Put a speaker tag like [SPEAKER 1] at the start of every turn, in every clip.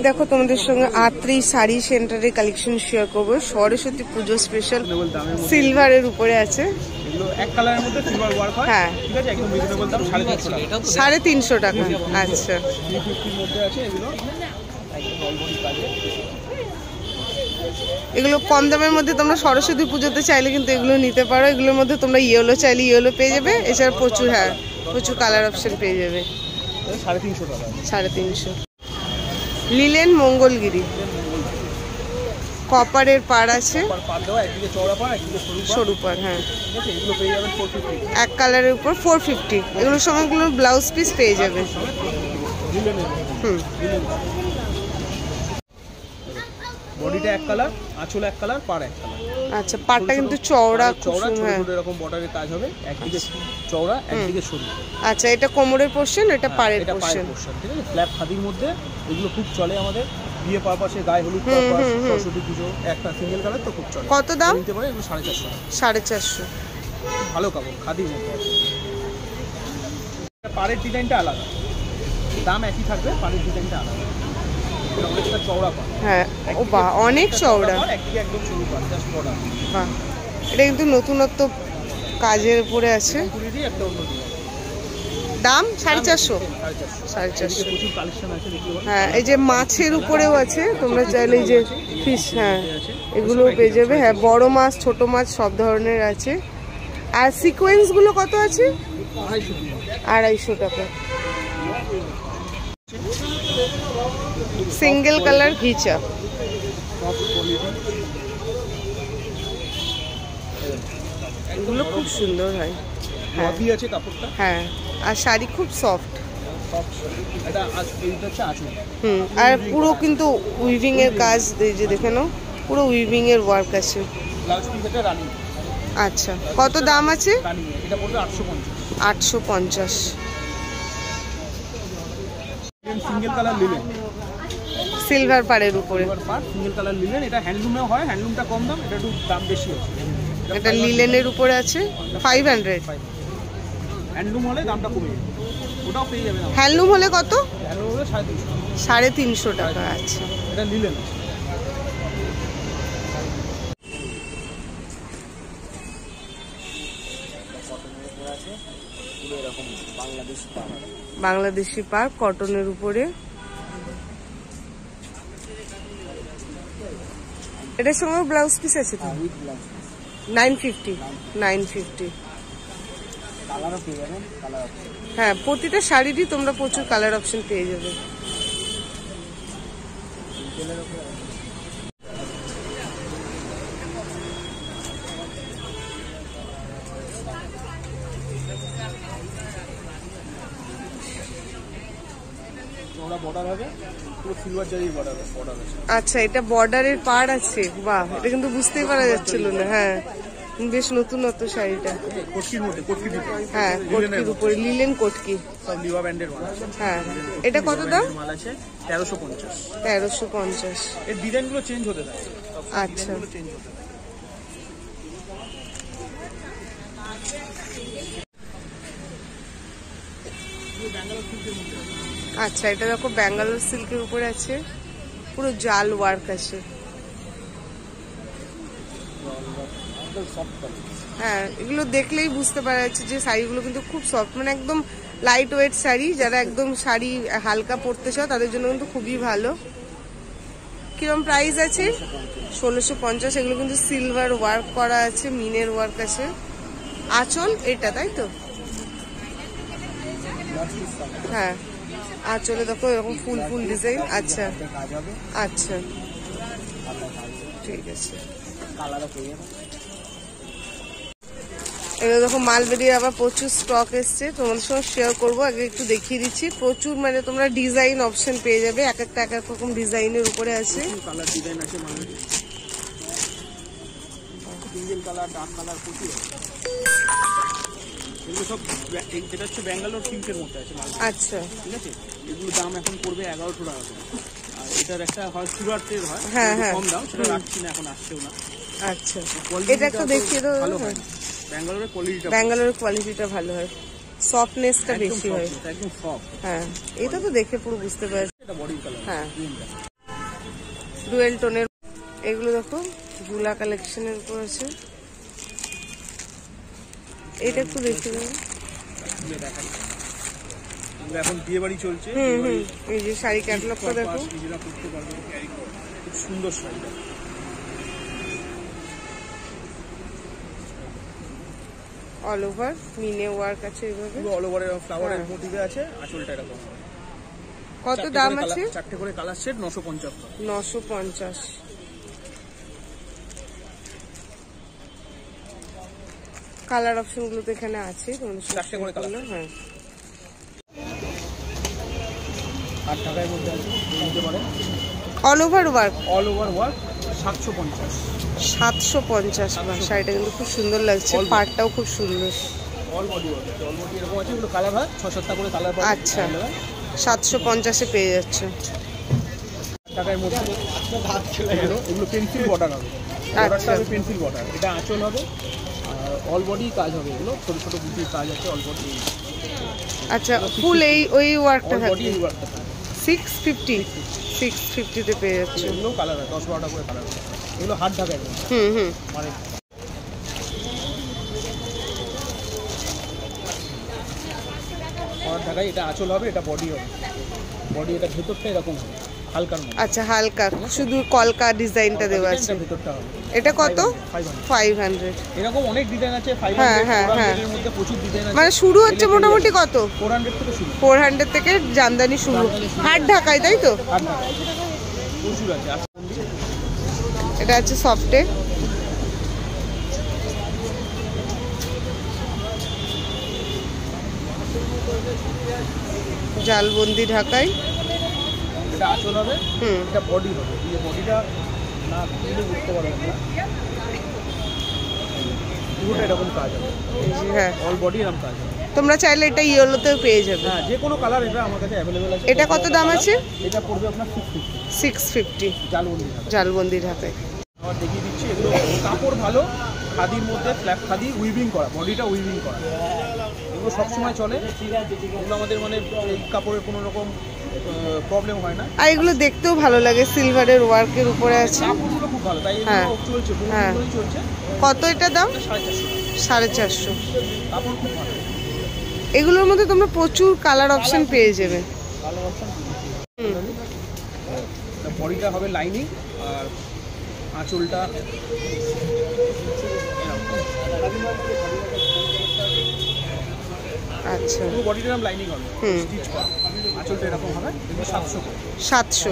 [SPEAKER 1] দেখো তোমাদের সঙ্গে আত্রি শাড়ি সেন্টারের কালেকশন শেয়ার করবো। সরস্বতী পুজো স্পেশাল সিলভারের উপরে আছে।
[SPEAKER 2] এক কালারের মধ্যে সিলভার ওয়ার্ক হয়।
[SPEAKER 1] হ্যাঁ,
[SPEAKER 2] ঠিক আছে, একদম রিজনেবল দাম 350 টাকা।
[SPEAKER 1] 350 টাকা। আচ্ছা,
[SPEAKER 2] 350 মধ্যে আছে এগুলো, একদম অলবডি কাজে।
[SPEAKER 1] এগুলো কম দামের মধ্যে তোমরা সরস্বতী পুজোতে চাইলে কিন্তু এগুলো নিতে পারো। এগুলোর মধ্যে তোমরা ইয়েলো চাইলে ইয়েলো পেয়ে যাবে। এছাড়া প্রচুর, হ্যাঁ, প্রচুর কালার অপশন পেয়ে যাবে।
[SPEAKER 2] 350 টাকা।
[SPEAKER 1] 350। লিলেন মঙ্গলগিরি কপারের পাড় আছে, সরু পাড়। হ্যাঁ, এক কালারের উপর 450। এগুলোর সঙ্গে ব্লাউজ পিস পেয়ে যাবে।
[SPEAKER 2] বডিটা এক কালার, আঁচল এক কালার, পাড় এক কালার।
[SPEAKER 1] আচ্ছা, পাড়টা কিন্তু চওড়া,
[SPEAKER 2] চওড়া ছোট ছোট এরকম বর্ডারের কাজ হবে, একদিকে চওড়া একদিকে সরু।
[SPEAKER 1] আচ্ছা, এটা কোমরের পোরশন, এটা পাড়ের পোরশন।
[SPEAKER 2] ঠিক আছে, ফ্ল্যাপ খাদির মধ্যে এগুলো খুব চলে আমাদের বিয়ে পারপাসে, গায়ে হলুদ পারপাস, সরস্বতী পুজো। একটা সিঙ্গেল কালার তো খুব চলে।
[SPEAKER 1] কত দাম?
[SPEAKER 2] নিতে পারে এগুলো 450 টাকা।
[SPEAKER 1] 450।
[SPEAKER 2] ভালো কাপড়, খাদির মধ্যে। পাড়ের ডিজাইনটা আলাদা, দাম একই থাকবে, পাড়ের ডিজাইনটা আলাদা। অনেকটা চওড়া পাড়। হ্যাঁ,
[SPEAKER 1] ও বাহ, অনেক চওড়া।
[SPEAKER 2] একদিকে একদম সরু পাড়, জাস্ট বর্ডার।
[SPEAKER 1] বাহ, এটা কিন্তু নতুনত্ব কাজের উপরে আছে।
[SPEAKER 2] একটা অন্য
[SPEAKER 1] দাম 450। 450।
[SPEAKER 2] প্রচুর কালেকশন আছে।
[SPEAKER 1] হ্যাঁ, এই যে মাছের উপরেও আছে, তোমরা চাইলে এই যে ফিশ, হ্যাঁ, এগুলোও পেয়ে যাবে। হ্যাঁ, বড় মাছ, ছোট মাছ সব ধরনের আছে। আর সিকোয়েন্স গুলো কত আছে? 250 টাকা। সিঙ্গেল কালার ঘিচা। এগুলো খুব সুন্দর হয়। হ্যাঁ, আর শাড়ি খুব সফট। আর পুরো কিন্তু উইভিং এর কাজ, এই যে দেখে নাও, পুরো উইভিং এর ওয়ার্ক আছে। আচ্ছা, কত দাম আছে? 850।
[SPEAKER 2] সিঙ্গেল কালার লিলেন,
[SPEAKER 1] সিলভার পাড়ের উপরে
[SPEAKER 2] সিঙ্গেল কালার লিলেন। এটা হ্যান্ডলুমেও হয়, হ্যান্ডলুমটা কম দাম, এটা একটু দাম বেশি আছে।
[SPEAKER 1] এটা লিলেনের উপরে আছে 500।
[SPEAKER 2] হ্যান্ডলুম হলে দামটা কমে যাবে, ওটাও পেয়ে যাবে।
[SPEAKER 1] হ্যান্ডলুম হলে কত?
[SPEAKER 2] হ্যান্ডলুম হলে 350।
[SPEAKER 1] 350 টাকা। আচ্ছা,
[SPEAKER 2] এটা লিলেন।
[SPEAKER 1] বাংলাদেশি পাড় কটনের উপরে। এটার সঙ্গে ব্লাউজ পিস আছে তো? 950। হ্যাঁ, প্রতিটা শাড়িরই তোমরা প্রচুর কালার অপশন পেয়ে যাবে। আচ্ছা, এটা বর্ডারের পাড় আছে। বাহ, এটা কিন্তু বুঝতেই পারা যাচ্ছিল না। হ্যাঁ, বেশ নতুনত্ব শাড়িটা। হ্যাঁ, কোটকির উপরে লিলেন কোটকি। হ্যাঁ, এটা কত দাম? 1350।
[SPEAKER 2] এর ডিজাইনগুলো চেঞ্জ হতে থাকে।
[SPEAKER 1] আচ্ছা, আচ্ছা, এটা দেখো ব্যাঙ্গালোর সিল্কের উপরে আছে, পুরো জাল ওয়ার্ক আছে। হ্যাঁ, এগুলো দেখলেই বুঝতে পারা যাচ্ছে যে শাড়িগুলো কিন্তু খুব সফট, মানে একদম লাইট ওয়েট শাড়ি। যারা একদম শাড়ি হালকা পরতে চাও তাদের জন্য কিন্তু খুবই ভালো। কিরম প্রাইস আছে? 1650। এগুলো কিন্তু সিলভার ওয়ার্ক করা আছে, মিনের ওয়ার্ক আছে। আঁচল এটা, তাই তো? হ্যাঁ, আঁচলে দেখো এরকম ফুল ফুল ডিজাইন। আচ্ছা আচ্ছা, ঠিক আছে। এগুলো দেখো মালবেরির আবার প্রচুর স্টক এসছে, তোমাদের সঙ্গে শেয়ার করবো। আগে একটু দেখিয়ে দিচ্ছি, প্রচুর মানে তোমরা ডিজাইন অপশন পেয়ে যাবে। এক একটা এক এক রকম ডিজাইনের উপরে আছে।
[SPEAKER 2] এগুলো সব, এটা হচ্ছে ব্যাঙ্গালোর সিল্কের মধ্যে আছে।
[SPEAKER 1] আচ্ছা,
[SPEAKER 2] ঠিক আছে, এগুলো দাম এখন পড়বে 1100 টাকা করে। আর এটার একটা হয় সুরাটের হয়, কম দাম, সেটা রাখছি না, এখন আসছেও না।
[SPEAKER 1] আচ্ছা, এটা একটু দেখিয়ে দাও। ব্যাঙ্গালোরের কোয়ালিটিটা ভালো হয়, সফটনেসটা বেশি হয়।
[SPEAKER 2] একদম সফট।
[SPEAKER 1] হ্যাঁ, এটা তো দেখে পুরো বুঝতে পারছি।
[SPEAKER 2] এটা বডি কালার।
[SPEAKER 1] হ্যাঁ। ডুয়েল টোনের। এগুলো দেখো বুলা কালেকশনের উপর আছে, এটা একটু দেখে দেবো।
[SPEAKER 2] এখন বিয়ে বাড়ি চলছে,
[SPEAKER 1] এই যে শাড়ি ক্যাটালগটা দেখো,
[SPEAKER 2] খুব সুন্দর শাড়ি।
[SPEAKER 1] অল ওভার মিনে ওয়ার্ক আছে, এইভাবে
[SPEAKER 2] অল ওভার ফ্লাওয়ারের মোটিভে আছে। আঁচলটা এরকম।
[SPEAKER 1] কত দাম আছে?
[SPEAKER 2] 4টে করে কালার সেট 950।
[SPEAKER 1] 950। কালার অপশন গুলো তো এখানে আছে,
[SPEAKER 2] 4টে করে কালার।
[SPEAKER 1] হ্যাঁ,
[SPEAKER 2] 8 টাকার মধ্যে আছে, নিতে পারেন।
[SPEAKER 1] All over work,
[SPEAKER 2] all over work 750।
[SPEAKER 1] 750। শাড়িটা কিন্তু খুব সুন্দর লাগছে, পাড়টাও খুব সুন্দর।
[SPEAKER 2] All body work, all body এরকম আছে। এগুলো কালার হয় 6-7টা করে কালার পাবেন।
[SPEAKER 1] আচ্ছা, 750-এ পেয়ে যাচ্ছে।
[SPEAKER 2] টাকার মধ্যে এগুলো পেন্সিল বর্ডার হবে। বর্ডারটা হবে পেন্সিল বর্ডার। এটা আঁচল হবে আর অল বডি কাজ হবে। এগুলো ছোট ছোট বুটির কাজ আছে অল বডি।
[SPEAKER 1] আচ্ছা, ফুল ওই ওয়ার্কটা
[SPEAKER 2] বডি
[SPEAKER 1] থাকবে।
[SPEAKER 2] এই ওয়ার্কটা
[SPEAKER 1] 650-তে পেয়ে যাচ্ছে।
[SPEAKER 2] এগুলো কালার হয় 10-12টা করে কালার হয়। এগুলো হাত ঢাকায় মানে হাত ঢাকায়। এটা আঁচল হবে, এটা বডি হবে। বডি এটা ভেতরটা এরকম হবে হালকার মধ্যে।
[SPEAKER 1] আচ্ছা, হালকা শুধু কলকা ডিজাইনটা দেওয়া আছে।
[SPEAKER 2] ভেতরটা হবে।
[SPEAKER 1] এটা কত?
[SPEAKER 2] 500। এরকম অনেক ডিজাইন আছে। 500 এর মধ্যে প্রচুর ডিজাইন আছে।
[SPEAKER 1] মানে শুরু হচ্ছে মোটামুটি কত?
[SPEAKER 2] 400 থেকে শুরু।
[SPEAKER 1] 400 থেকে জামদানি শুরু। হাত ঢাকায়, তাই তো?
[SPEAKER 2] হাত ঢাকায় প্রচুর আছে।
[SPEAKER 1] এটা আছে সফটে। জালবন্দি ঢাকায়।
[SPEAKER 2] এটা আঁচল হবে, এটা বডি হবে। এই বডিটা না দিলে বুঝতে পারবেন না, পুরোটা এরকম কাজ হবে।
[SPEAKER 1] হ্যাঁ,
[SPEAKER 2] অল বডি এরকম কাজ হবে।
[SPEAKER 1] তোমরা চাইলে এটা ইয়েলোতেও পেয়ে যাবে।
[SPEAKER 2] হ্যাঁ, যে কোনো কালার এটা আমার কাছে অ্যাভেলেবল আছে।
[SPEAKER 1] এটা কত দাম আছে?
[SPEAKER 2] এটা পড়বে আপনার 650।
[SPEAKER 1] জালবন্দি ঢাকায়।
[SPEAKER 2] আবার দেখিয়ে দিচ্ছি, এগুলো কাপড় ভালো, খাদির মধ্যে ফ্ল্যাট খাদি, উইভিং করা, বডিটা উইভিং করা। এগুলো সবসময় চলে। এগুলো আমাদের মানে এই কাপড়ের কোনো রকম প্রবলেম হয় না।
[SPEAKER 1] আর এগুলো দেখতেও ভালো লাগে, সিলভারের ওয়ার্কের উপরে আছে।
[SPEAKER 2] কাপড়গুলো খুব ভালো, তাই এগুলো চলছে, বহুদিন চলছে।
[SPEAKER 1] কত এটা দাম?
[SPEAKER 2] 450।
[SPEAKER 1] 450।
[SPEAKER 2] কাপড় খুব ভালো।
[SPEAKER 1] এগুলোর মধ্যে তোমরা প্রচুর কালার অপশন পেয়ে যাবে।
[SPEAKER 2] কালার অপশন বডিটা হবে লাইনিং আর আঁচলটা
[SPEAKER 1] আচ্ছা,
[SPEAKER 2] পুরো বডিটা লাইনিং হবে, স্টিচ করা। আঁচলটা এরকম হবে। এগুলো 700।
[SPEAKER 1] 700।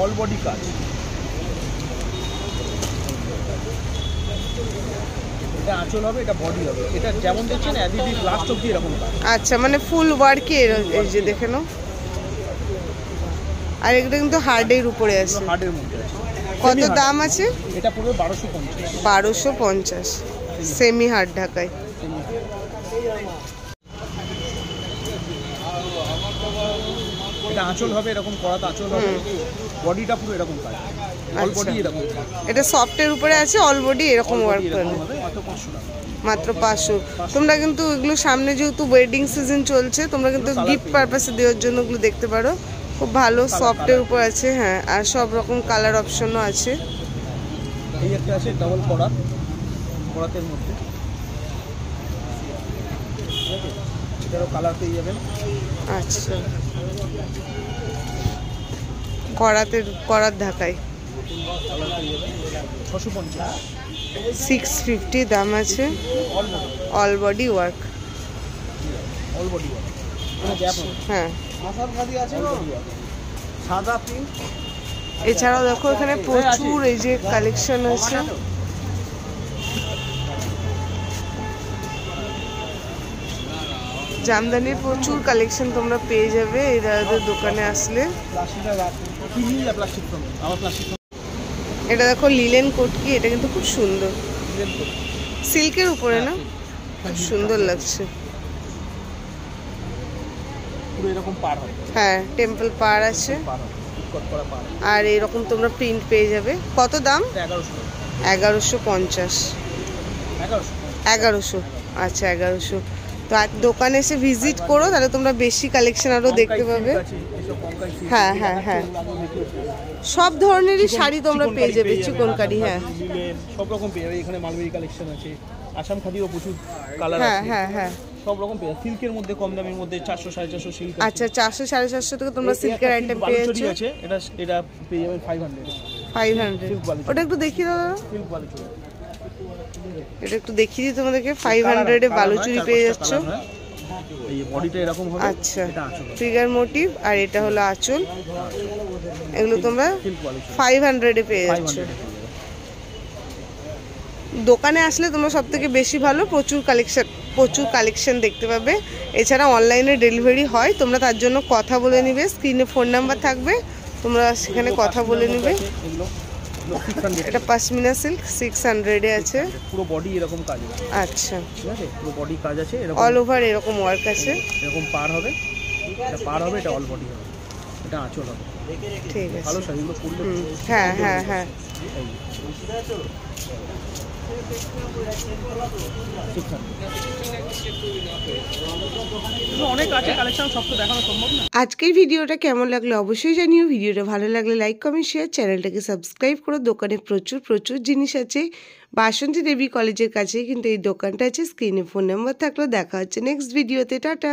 [SPEAKER 2] অল বডি কাজ। এটা আঁচল হবে, এটা বডি হবে। এটা যেমন দেখছেন এদিকে লাস্ট অবধি এরকম কাজ।
[SPEAKER 1] আচ্ছা, মানে ফুল ওয়ার্কে এই যে দেখে নাও। আর এগুলো কিন্তু হার্ডের উপরে আছে।
[SPEAKER 2] হার্ডের মধ্যে আছে।
[SPEAKER 1] কত দাম আছে?
[SPEAKER 2] এটা পড়বে 1250।
[SPEAKER 1] 1250 সেমি হার্ড ঢাকায়।
[SPEAKER 2] এটা আঁচল হবে এরকম করাতে, আঁচল হবে। বডিটা পুরো এরকম কাজ, অল বডি এরকম।
[SPEAKER 1] এটা সফটের উপরে আছে, অল বডি এরকম ওয়ার্ক করে। মাত্র 500। তোমরা কিন্তু এগুলো সামনে যেহেতু ওয়েডিং সিজন চলছে, তোমরা কিন্তু গিফট পারপাসে দেওয়ার জন্য এগুলো দেখতে পারো। খুব ভালো, সফটের উপর আছে। হ্যাঁ, আর সব রকম কালার অপশনও আছে।
[SPEAKER 2] এই একটা আছে ডাবল করাত, করাতের মধ্যে এটারও কালার পেয়ে যাবেন।
[SPEAKER 1] আচ্ছা, করাত ঢাকায়
[SPEAKER 2] 650।
[SPEAKER 1] 650 দাম আছে। All body work.
[SPEAKER 2] All body work.
[SPEAKER 1] হ্যাঁ,
[SPEAKER 2] সাদা পিঙ্ক।
[SPEAKER 1] এছাড়াও দেখো এখানে প্রচুর এই যে কালেকশন আছে। জামদানির প্রচুর কালেকশন তোমরা পেয়ে যাবে এই দাদাদের দোকানে আসলে। এটা দেখো লিলেন কোটকি, এটা কিন্তু খুব সুন্দর, সিল্কের উপরে না, খুব সুন্দর লাগছে। হ্যাঁ, টেম্পল পার আছে। আর এরকম তোমরা প্রিন্ট পেয়ে যাবে। কত দাম? 1150। 1100। আচ্ছা, 1100। তো দোকানে এসে ভিজিট করো, তাহলে তোমরা বেশি কালেকশন আরো দেখতে পাবে। হ্যাঁ হ্যাঁ হ্যাঁ সব ধরনেরই শাড়ি তোমরা পেয়ে যাবে, চিকনকারি। হ্যাঁ
[SPEAKER 2] সব রকম পেয়ে যাবে এখানে। মালবেরি কালেকশন আছে, আসাম খাদিরও প্রচুর কালার
[SPEAKER 1] হ্যাঁ
[SPEAKER 2] আছে।
[SPEAKER 1] হ্যাঁ হ্যাঁ
[SPEAKER 2] সব রকম পেয়ে যাবে। সিল্কের মধ্যে কম দামের মধ্যে 400 450 সিল্ক আছে।
[SPEAKER 1] আচ্ছা 400 450 থেকে তোমরা সিল্কের আইটেম পেয়েছো।
[SPEAKER 2] আছে এটা, এটা পেয়ে যাবেন 500
[SPEAKER 1] 500। ওটা একটু দেখিয়ে দাও দাদা।
[SPEAKER 2] সিল্ক বালুচুরি,
[SPEAKER 1] এটা একটু দেখিয়ে দিই তোমাদেরকে। 500 এ বালুচুরি পেয়ে যাচ্ছ।
[SPEAKER 2] এই বডিটা এরকম হবে।
[SPEAKER 1] আচ্ছা
[SPEAKER 2] এটা আঁচল,
[SPEAKER 1] ফিগার মোটিভ, আর এটা হলো আঁচল। এগুলো তোমরা
[SPEAKER 2] সিল্ক বালুচুরি
[SPEAKER 1] 500 এ পেয়ে যাচ্ছ।
[SPEAKER 2] 500
[SPEAKER 1] দোকানে আসলে তোমরা সব থেকে বেশি ভালো প্রচুর কালেকশন দেখতে পাবে। এছাড়া অনলাইনে ডেলিভারি হয়, তোমরা তার জন্য কথা বলে নিবে। স্ক্রিনে ফোন নাম্বার থাকবে, তোমরা সেখানে কথা বলে নিবে।
[SPEAKER 2] এগুলো 600
[SPEAKER 1] এটা পশমিনা সিল্ক 600 এ আছে।
[SPEAKER 2] পুরো বডি এরকম কাজ আছে।
[SPEAKER 1] আচ্ছা
[SPEAKER 2] ঠিক আছে, পুরো বডি কাজ আছে এরকম,
[SPEAKER 1] অল ওভার এরকম ওয়ার্ক আছে।
[SPEAKER 2] এরকম পার হবে, এটা পার হবে, এটা অল বডি হবে, এটা আঁচল হবে।
[SPEAKER 1] ঠিক আছে
[SPEAKER 2] ভালো শাড়িগুলো পরলে
[SPEAKER 1] হ্যাঁ হ্যাঁ হ্যাঁ
[SPEAKER 2] এই 600 অনেক আছে কালেকশন, সব তো দেখানো সম্ভব না।
[SPEAKER 1] আজকের ভিডিওটা কেমন লাগলো অবশ্যই জানিও। ভিডিওটা ভালো লাগলে লাইক কমেন্ট শেয়ার, চ্যানেলটাকে সাবস্ক্রাইব করো। দোকানে প্রচুর জিনিস আছে। বাসন্তী দেবী কলেজের কাছে কিন্তু এই দোকানটা আছে। স্ক্রিনে ফোন নাম্বার থাকলো। দেখা হচ্ছে নেক্সট ভিডিওতে। টাটা।